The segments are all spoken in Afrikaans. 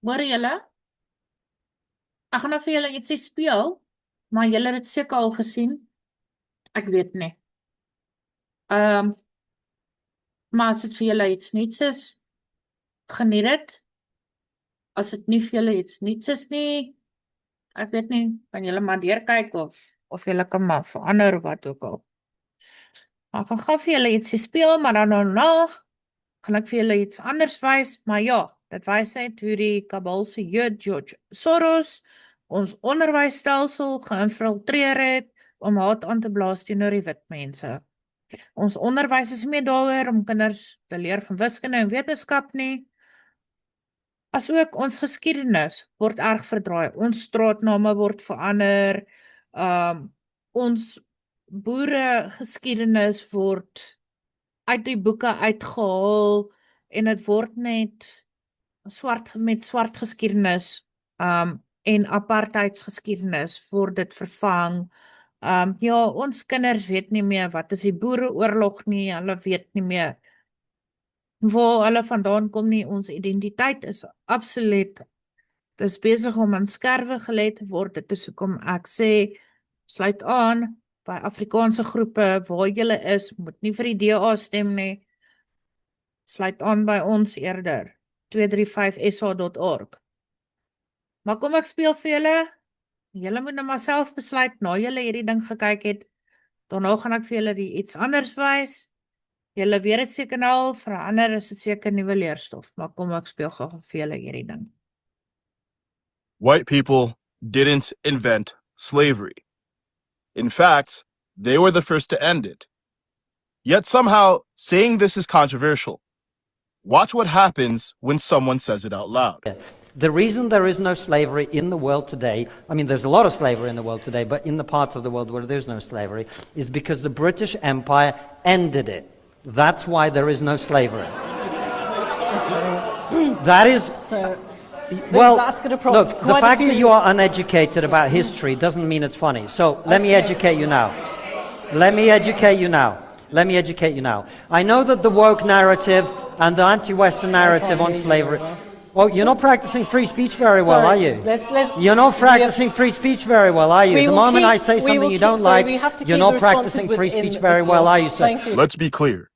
Hoor julle? Ek gaan nou vir julle ietsie speel, maar julle het dit seker al gesien. Ek weet nie. Ehm, maar as dit vir julle iets nuuts is, geniet dit. As dit nie vir julle iets nuuts is nie, ek weet nie, kan julle maar deurkyk of julle kan maar verander wat ook al. Maar ek gaan gou vir julle ietsie speel, maar dan daarna gaan ek vir julle iets anders wys, maar ja, dit wys net hoe die Kabulse Jood George Soros ons onderwysstelsel geïnfiltreer het om haat aan te blaas teenoor die wit mense. Ons onderwys is nie meer daaroor om kinders te leer van wiskunde en wetenskap nie. Asook ons geskiedenis word erg verdraai. Ons straatname word verander. Ons boere geskiedenis word uit die boeke uitgehaal en dit word net swart geskiedenis en apartheidsgeskiedenis word dit vervang. Ja, ons kinders weet nie meer wat is die boereoorlog nie, hulle weet nie meer waar hulle vandaan kom nie, ons identiteit is absoluut, dit is besig om aan skerwe gelê te word, dit is hoekom ek sê, sluit aan by Afrikaanse groepe, waar julle is, moet nie vir die DA stem nie, sluit aan by ons eerder, 235sa.org. Maar kom ek speel vir julle, julle moet nou maar self besluit, na julle hierdie ding gekyk het, daarna gaan ek vir julle die iets anders wys, julle weet het seker nou al, vir 'n ander is dit seker nuwe leerstof, maar kom ek speel gou vir julle hierdie ding. White people didn't invent slavery. In fact, they were the first to end it. Yet somehow, saying this is controversial. Watch what happens when someone says it out loud. The reason there is no slavery in the world today, I mean, there's a lot of slavery in the world today, but in the parts of the world where there's no slavery, is because the British Empire ended it. That's why there is no slavery. That is... So, well, that's going to look, prompt the quite a fact few... that you are uneducated about history doesn't mean it's funny. So let me educate you now. Let me educate you now. Let me educate you now. I know that the woke narrative and the anti-Western narrative on slavery... Oh, you're not practicing free speech very well, Sorry, are you? let's- You're not practicing free speech very well, are you? We The will moment I keep- say we something will you keep- don't sorry, like, we have to you're keep not the practicing responses free within speech as very well, are you, sir? Thank you. Let's be clear.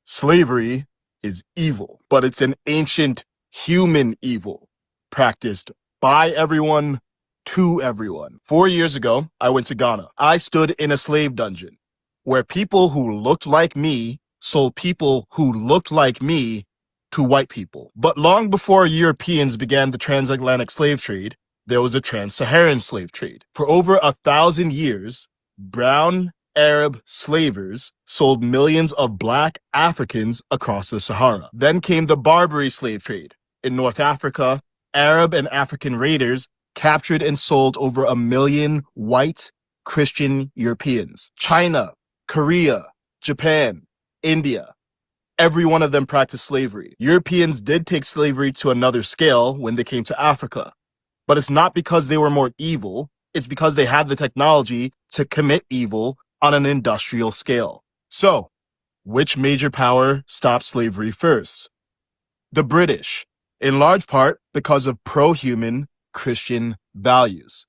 Slavery is evil, but it's an ancient human evil practiced by everyone to everyone. 4 years ago, I went to Ghana. I stood in a slave dungeon where people who looked like me sold people who looked like me to white people. But long before Europeans began the transatlantic slave trade, there was a trans-Saharan slave trade. For over 1,000 years, brown Arab slavers sold millions of black Africans across the Sahara. Then came the Barbary slave trade. In North Africa, Arab and African raiders captured and sold over 1 million white Christian Europeans. China, Korea, Japan, India, every one of them practiced slavery. Europeans did take slavery to another scale when they came to Africa. But it's not because they were more evil, it's because they had the technology to commit evil on an industrial scale. So, which major power stopped slavery first? The British, in large part because of pro-human Christian values.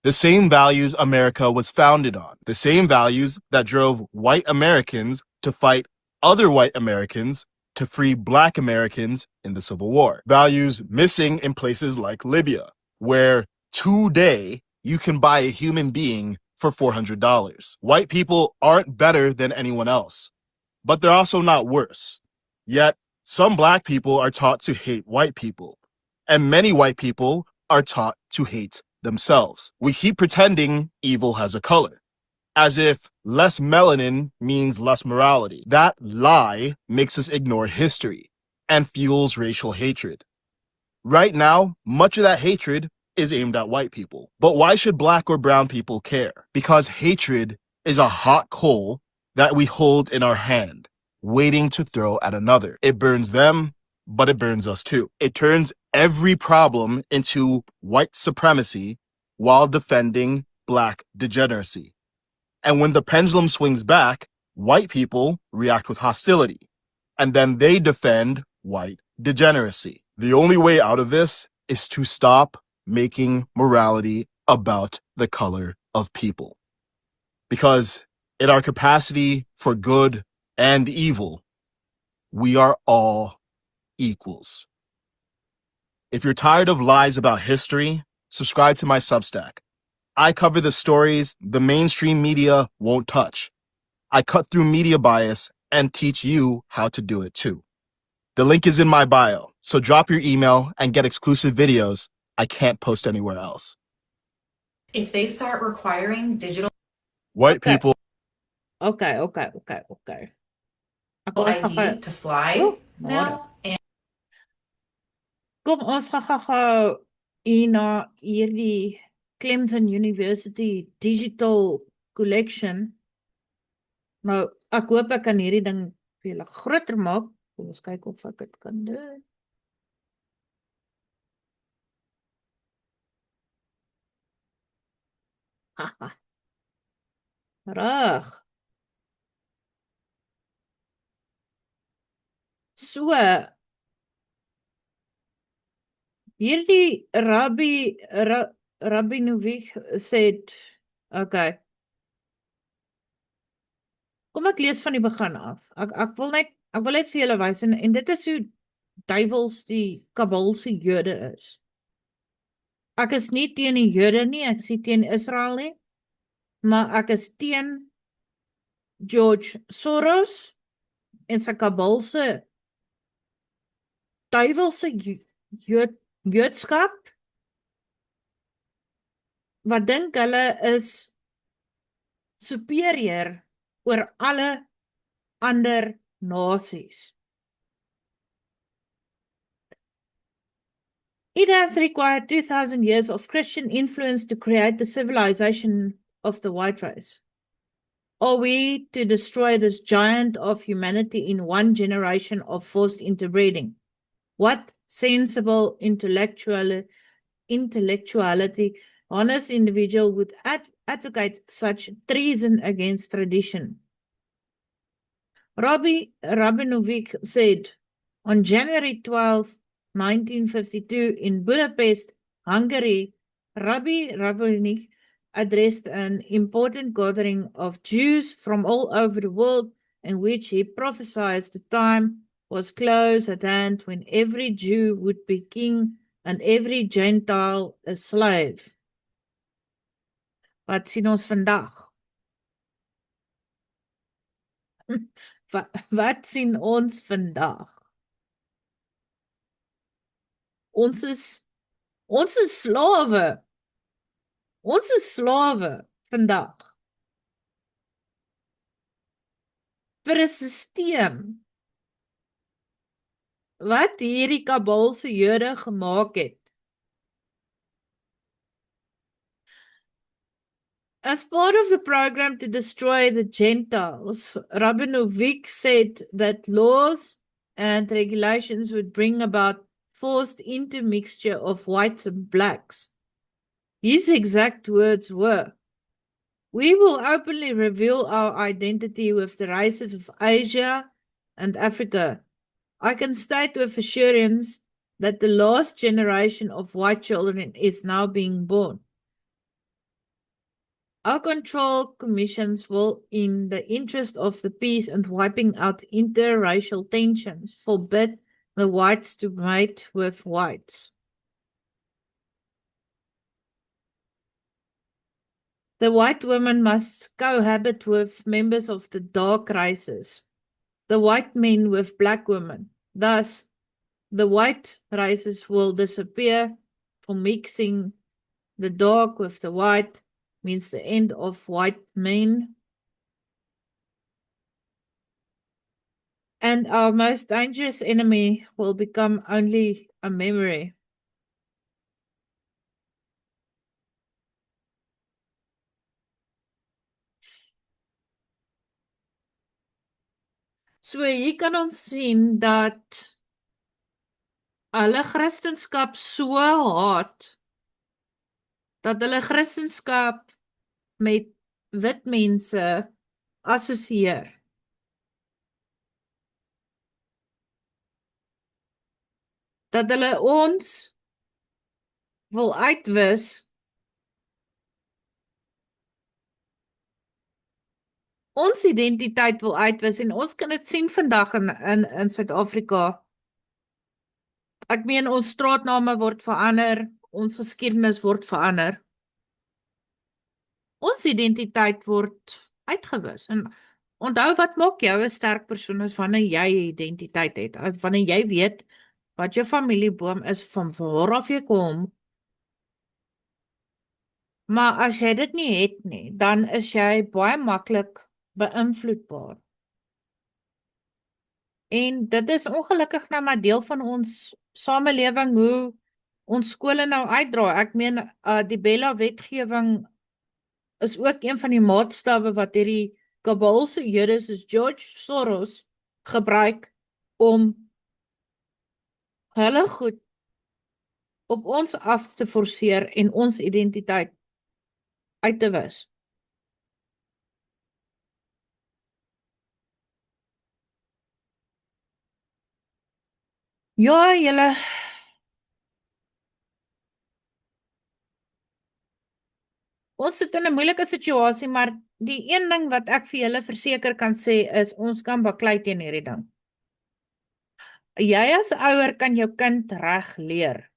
The same values America was founded on. The same values that drove white Americans to fight other white Americans to free black Americans in the Civil War. Values missing in places like Libya, where today you can buy a human being for $400. White people aren't better than anyone else, but they're also not worse. Yet, some black people are taught to hate white people, and many white people are taught to hate themselves. We keep pretending evil has a color, as if less melanin means less morality. That lie makes us ignore history and fuels racial hatred. Right now, much of that hatred is aimed at white people. But why should black or brown people care? Because hatred is a hot coal that we hold in our hand, waiting to throw at another. It burns them, but it burns us too. It turns every problem into white supremacy while defending black degeneracy. And when the pendulum swings back, white people react with hostility, and then they defend white degeneracy. The only way out of this is to stop making morality about the color of people. Because in our capacity for good and evil, we are all equals. If you're tired of lies about history, subscribe to my Substack. I cover the stories the mainstream media won't touch. I cut through media bias and teach you how to do it too. The link is in my bio, so drop your email and get exclusive videos I can't post anywhere else. If they start requiring digital White Okay. people Okay. Ek wil ID gou-gou- to fly Oh, môre. now, and Kom ons gaan gou hier na hierdie Clemson University Digital Collection. Nou, ek hoop ek kan hierdie ding vir julle groter maak. Kom ons kyk of ek dit kan doen. Haha. Reg. So, hierdie Rabbi Novik said, okay. Kom ek lees van die begin af. Ek wil net vir julle wys en dit is hoe duiwels die Kabulse Jode is. Ek is nie teen die Jode nie, ek is nie teen Israel nie, maar ek is teen George Soros en sy Kabulse duiwelse Joodskap wat dink hulle is superieur oor alle ander nasies. It has required 2,000 years of Christian influence to create the civilization of the white race. Are we to destroy this giant of humanity in one generation of forced interbreeding? What sensible intellectuality, honest individual would advocate such treason against tradition? Rabbi Rabinovich said on January 12, 1952 in Budapest, Hungary, Rabbi Rabinovich addressed an important gathering of Jews from all over the world in which he prophesied the time was close at hand when every Jew would be king and every Gentile a slave. Wat sien ons vandag? Wat sien ons vandag? Ons is slawe. Ons is slawe vandag. Vir 'n stelsel wat hierdie Kabulse Jode gemaak het. As part of the program to destroy the Gentiles, Rabinovich said that laws and regulations would bring about forced intermixture of whites and blacks. His exact words were, "We will openly reveal our identity with the races of Asia and Africa. I can state with assurance that the last generation of white children is now being born. Our control commissions will, in the interest of the peace and wiping out interracial tensions, forbid the whites to mate with whites. The white women must cohabit with members of the dark races, the white men with black women. Thus, the white races will disappear, for mixing the dark with the white means the end of white men. And our most dangerous enemy will become only a memory." So hier kan ons sien dat hulle Christendom so haat, dat hulle Christendom met wit mense assosieer. Dat hulle ons wil uitwis, ons identiteit wil uitwis, en ons kan dit sien vandag in Suid-Afrika. Ek meen, ons straatname word verander, ons geskiedenis word verander. Ons identiteit word uitgewis. En onthou, wat maak jou 'n sterk persoon is wanneer jy 'n identiteit het. Wanneer jy weet wat jou familieboom is, van waar af jy kom. Maar as jy dit nie het nie, dan is jy baie maklik beïnvloedbaar. En dit is ongelukkig nou maar deel van ons samelewing, hoe ons skole nou uitdra. Ek meen, die Bella-wetgewing is ook een van die maatstawwe wat hierdie kabaalse Jode soos George Soros gebruik om hulle goed op ons af te forceer en ons identiteit uit te wis. Ja, julle, ons sit in 'n moeilike situasie, maar die een ding wat ek vir julle verseker kan sê is, ons kan baklei teen hierdie ding. Jy as ouer kan jou kind reg leer.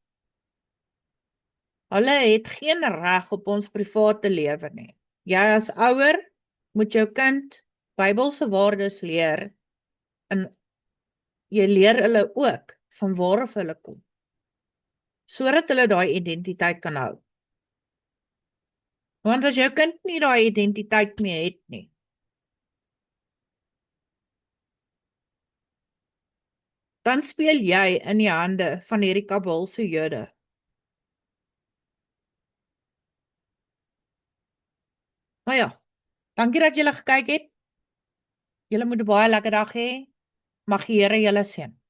Hulle het geen reg op ons private lewe nie. Jy as ouer moet jou kind Bybelse waardes leer, en jy leer hulle ook van waar af hulle kom, sodat hulle daai identiteit kan hou. Want as jou kind nie daai identiteit meer het nie, dan speel jy in die hande van hierdie kabaalse Jode. Maar ja, dankie dat julle gekyk het. Julle moet 'n baie lekker dag hê. Mag die Here julle seën.